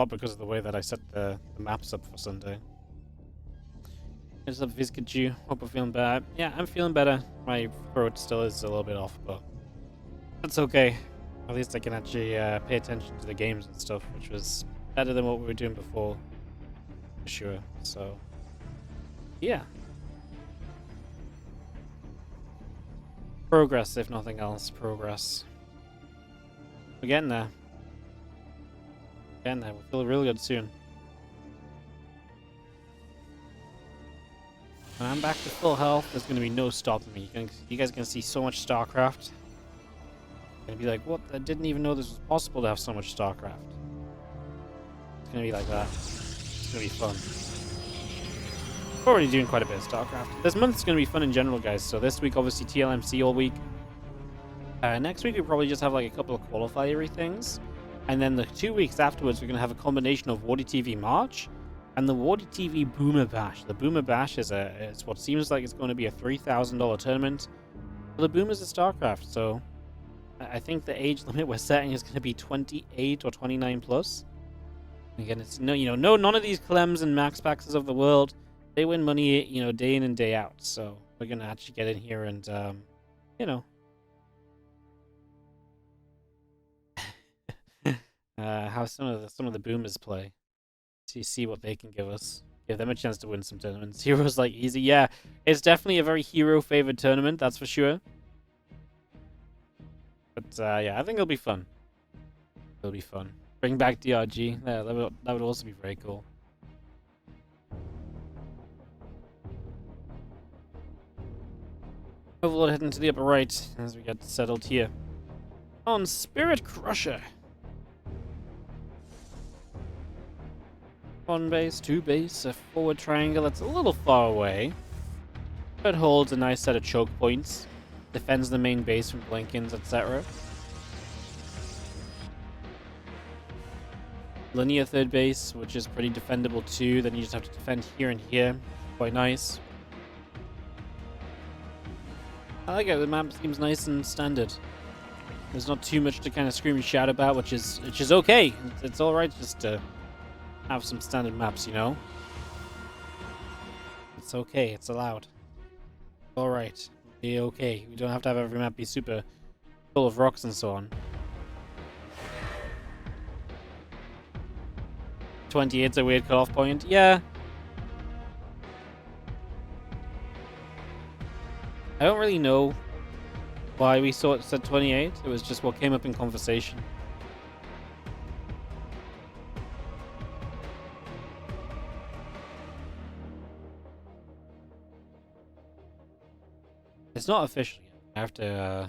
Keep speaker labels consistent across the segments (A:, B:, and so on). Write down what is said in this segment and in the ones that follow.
A: lot because of the way that I set the maps up for Sunday. What's up, Vizkachu? Hope I'm feeling better. Yeah, I'm feeling better. My throat still is a little bit off, but that's okay. At least I can actually pay attention to the games and stuff, which was better than what we were doing before, for sure. So, yeah. Progress, if nothing else. Progress. We're getting there. Getting there. We'll feel really good soon. When I'm back to full health, there's going to be no stopping me. You guys are going to see so much StarCraft. You're going to be like, what? I didn't even know this was possible to have so much StarCraft. It's going to be like that. It's going to be fun. We're already doing quite a bit of StarCraft. This month's going to be fun in general, guys. So this week, obviously, TLMC all week. Next week, we'll probably just have like a couple of qualifier things. And then the 2 weeks afterwards, we're going to have a combination of WardiTV March and the WardiTV Boomer Bash. The Boomer Bash is what seems like it's going to be a $3,000 tournament for the Boomers of StarCraft. So I think the age limit we're setting is going to be 28 or 29 plus. Again, it's none of these Clems and MaxPaxes of the world. They win money, day in and day out. So we're going to actually get in here and, how some of the Boomers play. To see what they can give us. Give them a chance to win some tournaments. Heroes like easy. Yeah, it's definitely a very hero-favored tournament, that's for sure. But, yeah, I think it'll be fun. It'll be fun. Bring back DRG. Yeah, that would also be very cool. Overlord heading to the upper right as we get settled here. On Spirit Crusher. One base, two base, a forward triangle that's a little far away, but holds a nice set of choke points, defends the main base from blinkins, etc. Linear third base, which is pretty defendable too, then you just have to defend here and here. Quite nice. I like it, the map seems nice and standard. There's not too much to kind of scream and shout about, which is okay. It's alright just to have some standard maps, It's okay, it's allowed. Alright, be okay. We don't have to have every map be super full of rocks and so on. 28's a weird cutoff point. Yeah. I don't really know why we said 28. It was just what came up in conversation. It's not official yet. I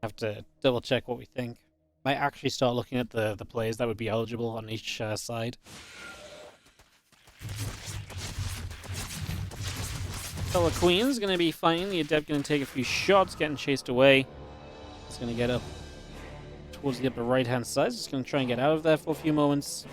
A: have to double check what we think. Might actually start looking at the players that would be eligible on each side. Fellow Queen's gonna be fine. The Adept gonna take a few shots, getting chased away. It's gonna get up towards the upper right hand side. Just gonna try and get out of there for a few moments.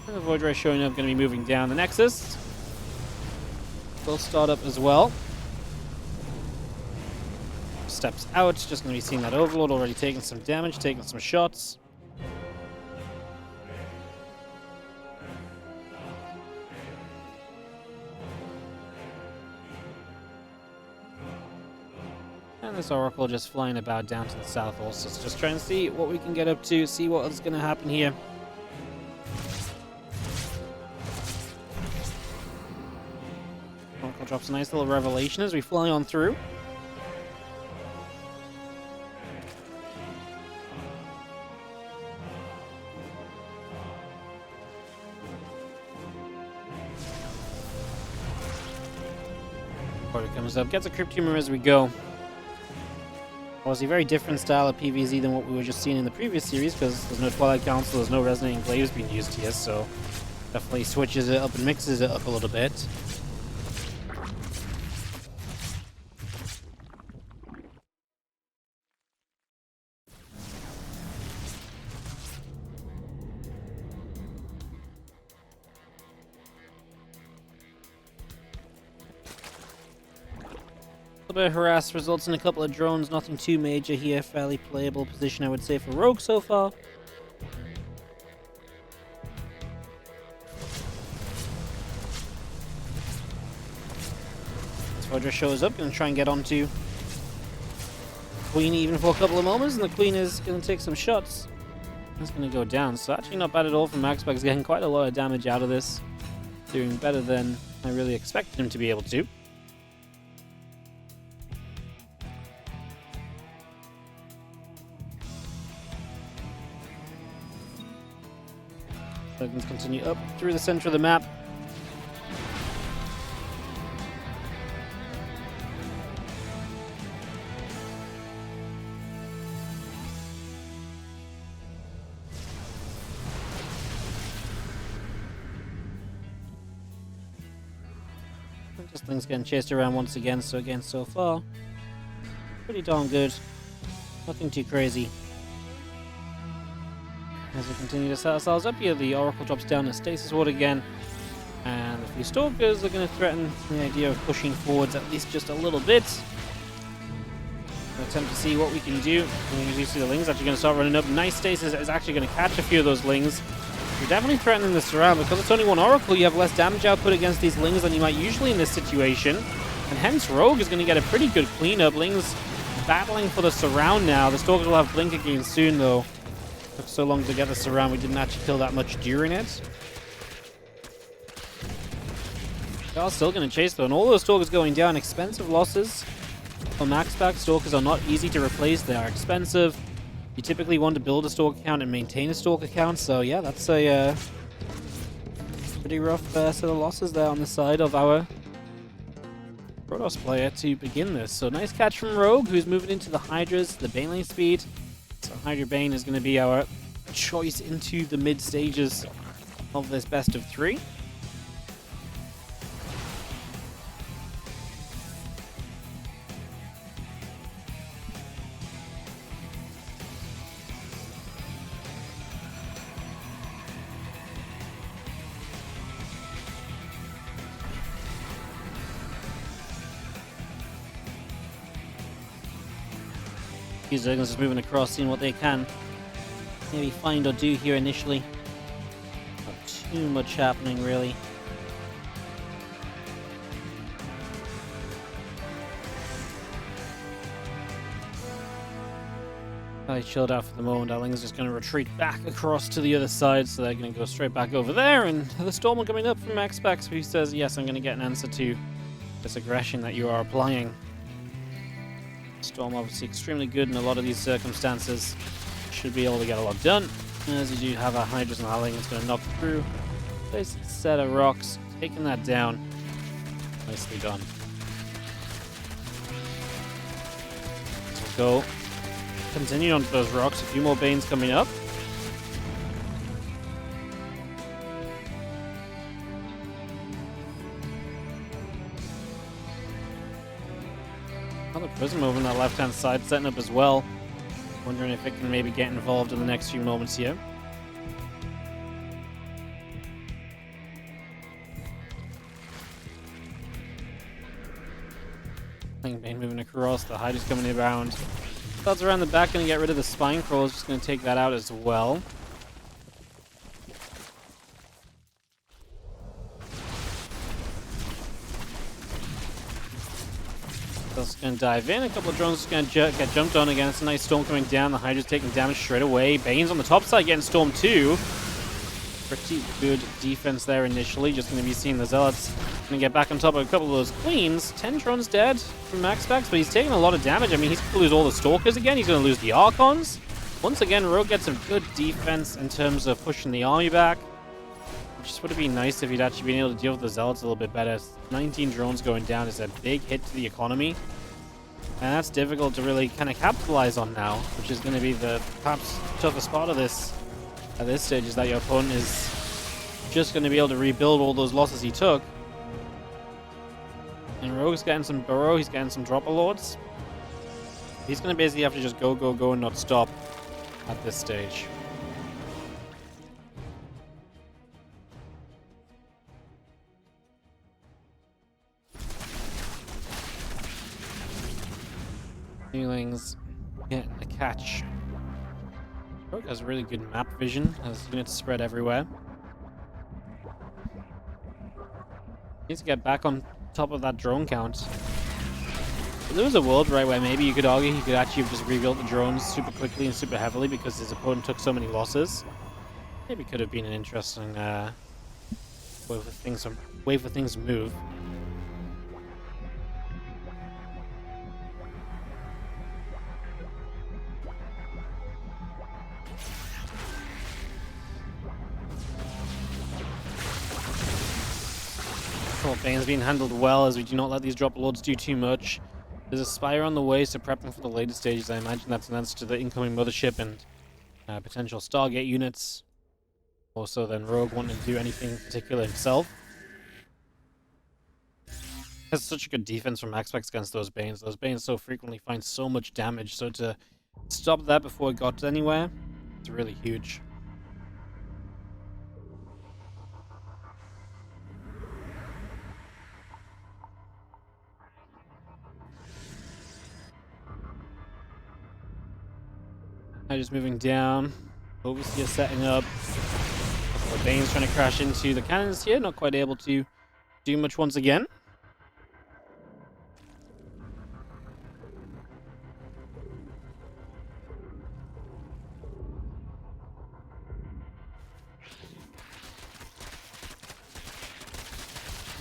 A: And the Void Ray showing up, going to be moving down the Nexus. Will start up as well. Steps out, just going to be seeing that Overlord already taking some damage, taking some shots. And this Oracle just flying about down to the south also. So just trying to see what we can get up to, see what is going to happen here. Oracle drops a nice little revelation as we fly on through. Porter comes up, gets a Crypt Humor as we go. Obviously, a very different style of PvZ than what we were just seeing in the previous series, because there's no Twilight Council, there's no Resonating Glaives being used here, so definitely switches it up and mixes it up a little bit. A little bit of harass results in a couple of drones, nothing too major here. Fairly playable position, I would say, for Rogue so far. Roger shows up, gonna try and get onto Queen even for a couple of moments, and the Queen is gonna take some shots. That's gonna go down, so actually not bad at all from MaxPax, getting quite a lot of damage out of this. Doing better than I really expected him to be able to. Let's continue up through the center of the map. Just things getting chased around once again, so again, so far, pretty darn good. Nothing too crazy. As we continue to set ourselves up here, the Oracle drops down a Stasis Ward again, and a few Stalkers are going to threaten the idea of pushing forwards at least just a little bit. We'll attempt to see what we can do. You see the Lings actually going to start running up. Nice Stasis is actually going to catch a few of those Lings. You're definitely threatening this around. Because it's only one Oracle, you have less damage output against these Lings than you might usually in this situation. And hence Rogue is going to get a pretty good cleanup. Lings battling for the surround now. The Stalkers will have Blink again soon though. Took so long to get the surround, we didn't actually kill that much during it. They are still going to chase though, and all those Stalkers going down. Expensive losses for MaxPax. Stalkers are not easy to replace, they are expensive. You typically want to build a Stalk account and maintain a Stalk account, so yeah, that's a pretty rough set of losses there on the side of our Protoss player to begin this. So nice catch from Rogue, who's moving into the Hydras, the Bane lane speed. So Hydra Bane is going to be our choice into the mid stages of this best of 3. These Zerglings just moving across, seeing what they can maybe find or do here initially. Not too much happening, really. I chilled out for the moment. Our Ling's just going to retreat back across to the other side, so they're going to go straight back over there. And the Storm coming up from MaxPax, who says, yes, I'm going to get an answer to this aggression that you are applying. Storm obviously extremely good in a lot of these circumstances. Should be able to get a lot done. As you do have a Hydras and Howling, it's going to knock through. Place a set of rocks, taking that down. Nicely done. So go. Continue on to those rocks. A few more Banes coming up. Another Prism over on that left-hand side, setting up as well. Wondering if it can maybe get involved in the next few moments here. Bane moving across, the Hydra's coming around. Clouds around the back, going to get rid of the Spine Crawlers, just going to take that out as well. Just going to dive in. A couple of drones just going to get jumped on again. It's a nice Storm coming down. The Hydra's taking damage straight away. Bane's on the top side getting Storm too. Pretty good defense there initially. Just going to be seeing the Zealots going to get back on top of a couple of those Queens. 10 drones dead from MaxPax, but he's taking a lot of damage. I mean, he's going to lose all the Stalkers again. He's going to lose the Archons. Once again, Rogue gets some good defense in terms of pushing the army back. It just would have been nice if he'd actually been able to deal with the Zealots a little bit better. 19 drones going down is a big hit to the economy. And that's difficult to really kind of capitalize on now, which is going to be the perhaps toughest part of this at this stage, is that your opponent is just going to be able to rebuild all those losses he took. And Rogue's getting some Burrow, he's getting some Dropper Lords. He's going to basically have to just go, go, go and not stop at this stage. Feelings getting the catch. Rogue has really good map vision, has units spread everywhere. Needs to get back on top of that drone count. If there was a world, right, where maybe you could argue he could actually have just rebuilt the drones super quickly and super heavily because his opponent took so many losses, maybe could have been an interesting way for things to move. Bane's being handled well as we do not let these drop lords do too much. There's a Spire on the way, so prepping for the later stages. I imagine that's an answer to the incoming Mothership and potential Stargate units. Also, then Rogue wanting to do anything particular himself. Has such a good defense from MaxPax against those Banes. Those Banes so frequently find so much damage, so to stop that before it got anywhere, it's really huge. Just moving down. Overseer setting up. The Bane's trying to crash into the cannons here. Not quite able to do much once again.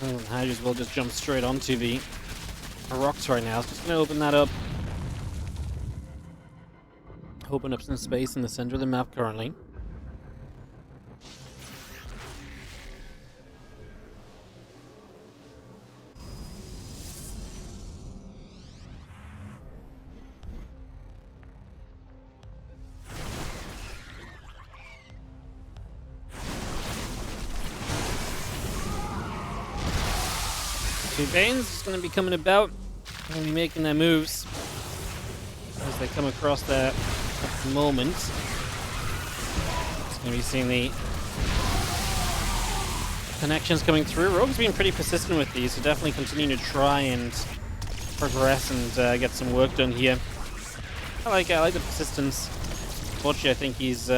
A: And Hydras will just jump straight onto the rocks right now. So just going to open that up. Open up some space in the center of the map currently. Two Banes is going to be coming about. Going to be making their moves as they come across there. At the moment, it's going to be seeing the connections coming through. Rogue's been pretty persistent with these, so definitely continue to try and progress and get some work done here. I like the persistence. Unfortunately, I think he's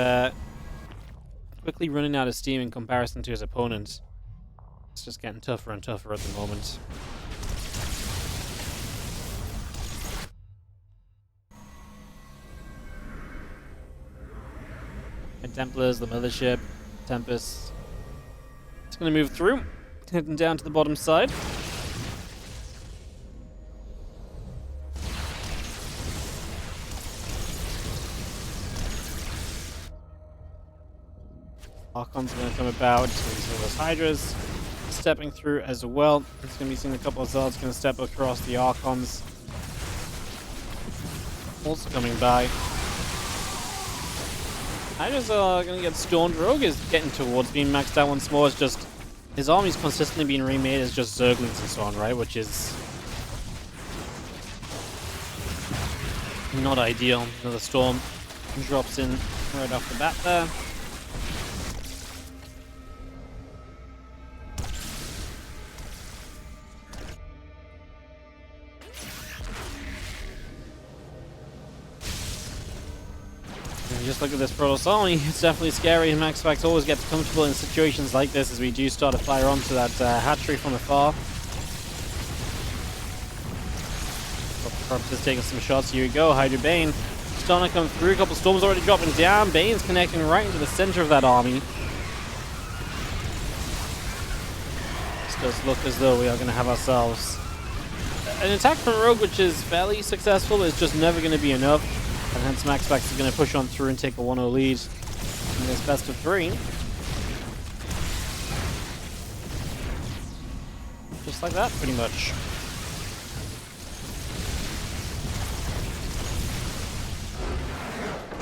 A: quickly running out of steam in comparison to his opponent. It's just getting tougher and tougher at the moment. Templars, the Mothership, Tempest. It's going to move through, heading down to the bottom side. Archon's going to come about. It's going to be some of those Hydras stepping through as well. It's going to be seeing a couple of Zards going to step across the Archons. Also coming by. Hydras are going to get stormed. Rogue is getting towards being maxed out once more. It's just his army's consistently being remade as just Zerglings and so on, right? Which is not ideal. Another storm drops in right off the bat there. Just look at this Protoss army. It's definitely scary, and MaxPax always gets comfortable in situations like this as we do start to fire onto that hatchery from afar. Protoss is taking some shots. Here we go. Hydra Bane. Starting to come through. A couple storms already dropping down. Bane's connecting right into the center of that army. This does look as though we are going to have ourselves an attack from Rogue, which is fairly successful, but it's just never going to be enough. And hence MaxPax is going to push on through and take a 1-0 lead in this best of 3. Just like that, pretty much.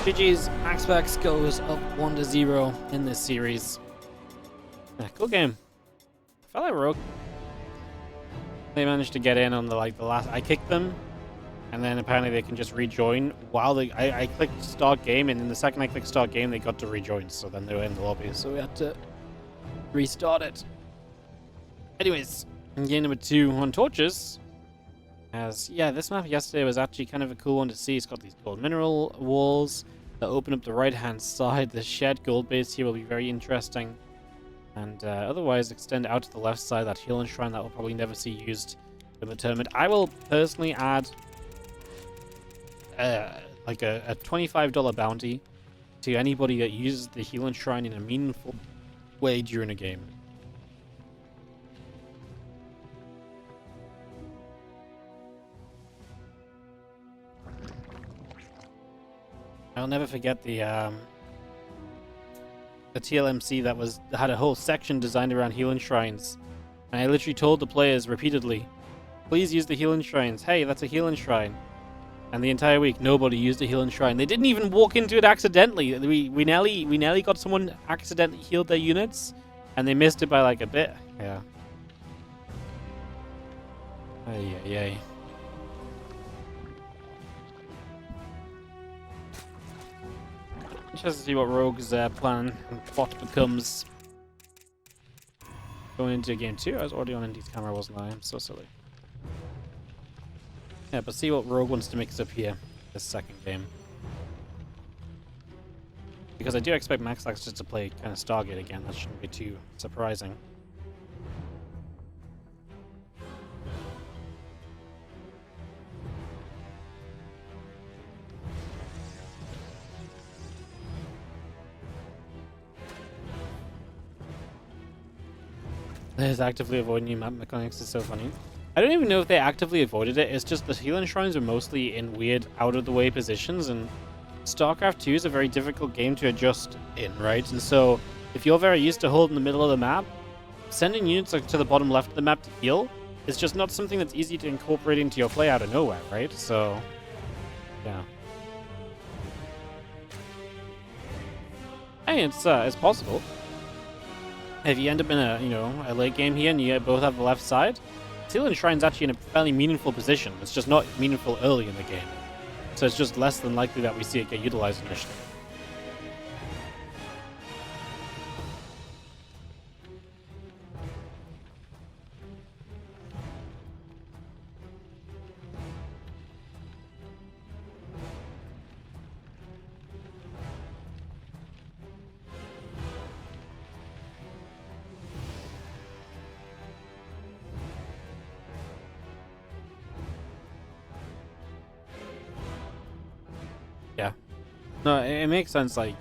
A: GG's, MaxPax goes up 1-0 in this series. Yeah, cool game. I felt like Rogue. They managed to get in on the last. I kicked them. And then apparently they can just rejoin while they. I clicked start game, and then the second I clicked start game, they got to rejoin. So then they were in the lobby, so we had to restart it. Anyways, in game number 2 on Torches, As yeah, this map yesterday was actually kind of a cool one to see. It's got these gold mineral walls that open up the right-hand side. The shed gold base here will be very interesting. And otherwise extend out to the left side, that healing shrine that will probably never see used in the tournament. I will personally add like a $25 bounty to anybody that uses the healing shrine in a meaningful way during a game. I'll never forget the TLMC that had a whole section designed around healing shrines. And I literally told the players repeatedly, please use the healing shrines. Hey, that's a healing shrine. And the entire week, nobody used a healing shrine. They didn't even walk into it accidentally. We nearly got someone accidentally healed their units, and they missed it by like a bit. Yeah. Ay, ay, ay. Interested to see what Rogue's plan and plot becomes going into game 2. I was already on Indy's camera, wasn't I? I'm so silly. Yeah, but see what Rogue wants to mix up here this second game. Because I do expect MaxPax just to play kind of Stargate again. That shouldn't be too surprising. There's actively avoiding new map mechanics is so funny. I don't even know if they actively avoided it. It's just the healing shrines are mostly in weird, out-of-the-way positions, and StarCraft 2 is a very difficult game to adjust in, right? And so, if you're very used to holding the middle of the map, sending units to the bottom left of the map to heal is just not something that's easy to incorporate into your play out of nowhere, right? So, yeah. Hey, it's possible. If you end up in a late game here and you both have the left side, Healing Shrine's actually in a fairly meaningful position. It's just not meaningful early in the game. So it's just less than likely that we see it get utilized initially. Yeah. No, it makes sense, like,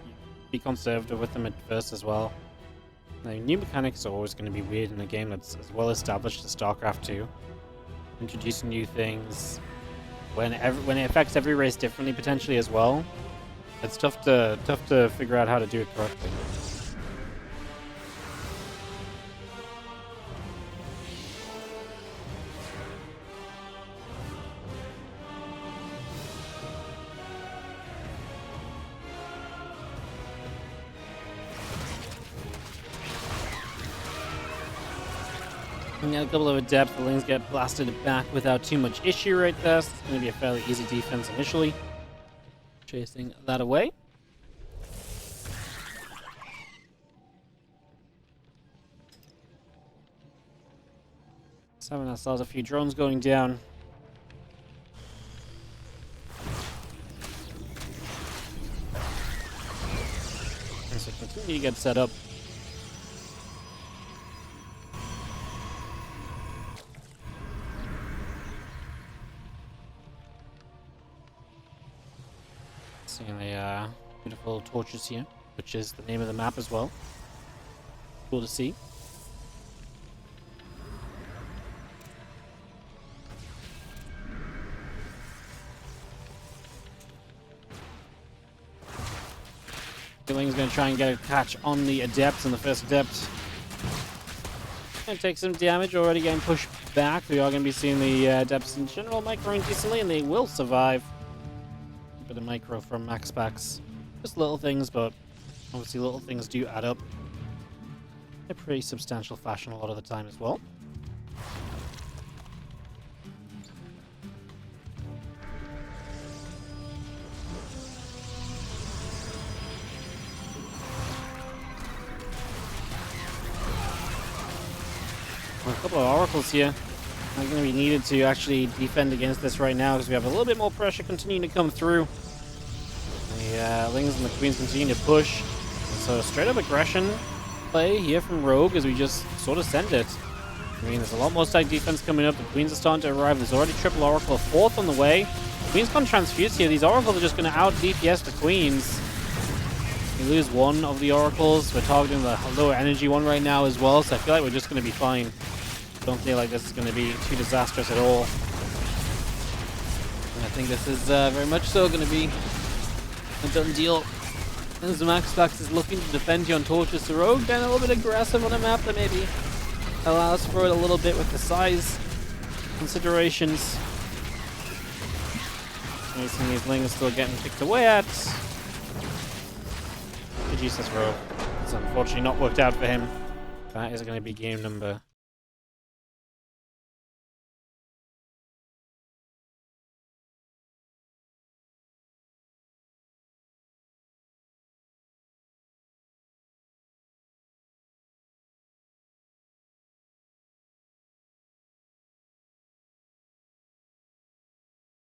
A: be conservative with them at first as well. Like, new mechanics are always going to be weird in a game that's as well established as StarCraft 2. Introducing new things, when it affects every race differently potentially as well, it's tough to figure out how to do it correctly. And a couple of Adept, the lanes get blasted back without too much issue right there. So it's going to be a fairly easy defense initially. Chasing that away. Having ourselves a few drones going down. And so continue to get set up. Seeing the beautiful torches here, which is the name of the map as well. Cool to see. Billing's going to try and get a catch on the Adept, and the first Adept going to take some damage, already getting pushed back. We are going to be seeing the Adepts in general microing decently, and they will survive. A bit of micro from MaxPax. Just little things, but obviously little things do add up in a pretty substantial fashion a lot of the time as well. A couple of oracles here. going to be needed to actually defend against this right now because we have a little bit more pressure continuing to come through. The Lings and the Queens continue to push. So straight up aggression play here from Rogue as we just sort of send it. I mean, there's a lot more stack defense coming up. The Queens are starting to arrive. There's already triple Oracle, a fourth on the way. Queens can't transfuse here. These Oracles are just going to out DPS the Queens. We lose one of the Oracles. We're targeting the lower energy one right now as well, so I feel like we're just going to be fine. Don't feel like this is going to be too disastrous at all. And I think this is very much so going to be a done deal. As MaxPax is looking to defend here on Torches, the Rogue getting a little bit aggressive on a map that maybe allows for it a little bit with the size considerations. These Lings still getting picked away at. Jesus, Rogue. It's unfortunately not worked out for him. That is going to be game number